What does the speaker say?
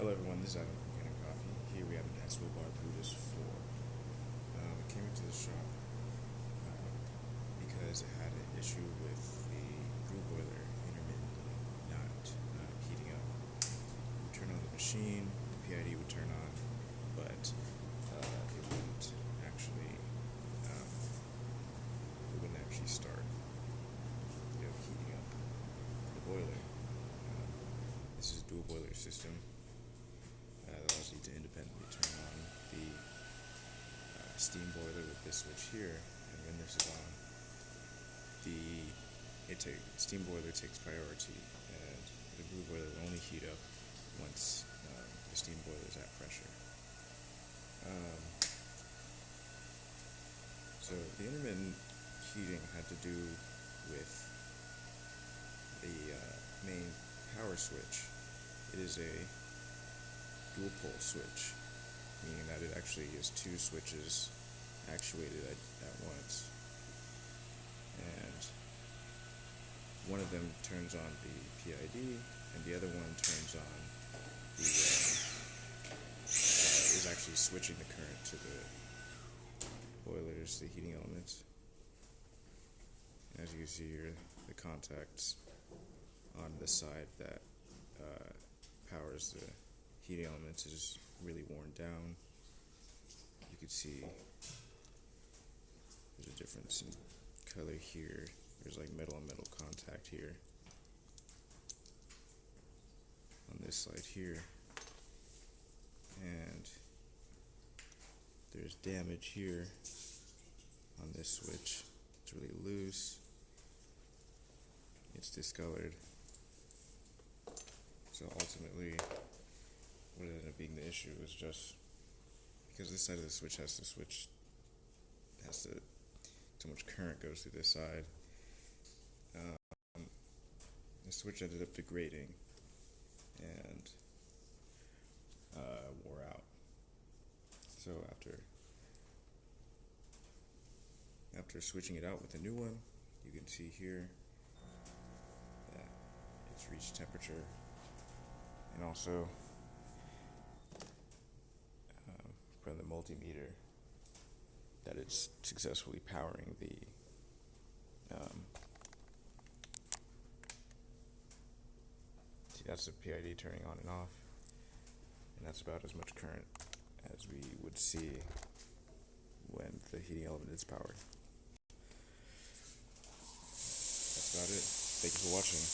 Hello everyone, this is Adam from Kanen Coffee. Here we have an Expobar Brewtus 4. It came into the shop because it had an issue with the brew boiler intermittently not heating up. You would turn on the machine, the PID would turn on, but it wouldn't actually start heating up the boiler. This is a dual boiler system. That allows you to independently turn on the steam boiler with this switch here, and when this is on, the steam boiler takes priority, and the brew boiler will only heat up once the steam boiler is at pressure. So the intermittent heating had to do with the main power switch. It is a dual pole switch, meaning that it actually is two switches actuated at once, and one of them turns on the PID and the other one turns on the is actually switching the current to the boilers, the heating elements. As you can see here, the contacts on the side that powers the heating elements is really worn down. You can see there's a difference in color here. There's like metal on metal contact here on this side here, and there's damage here on this switch. It's really loose. It's discolored. So ultimately, what ended up being the issue was just because this side of the switch so much current goes through this side. The switch ended up degrading and wore out. So after switching it out with a new one, you can see here that it's reached temperature, and also from the multimeter that it's successfully powering the see, that's the PID turning on and off, and that's about as much current as we would see when the heating element is powered. That's about it. Thank you for watching.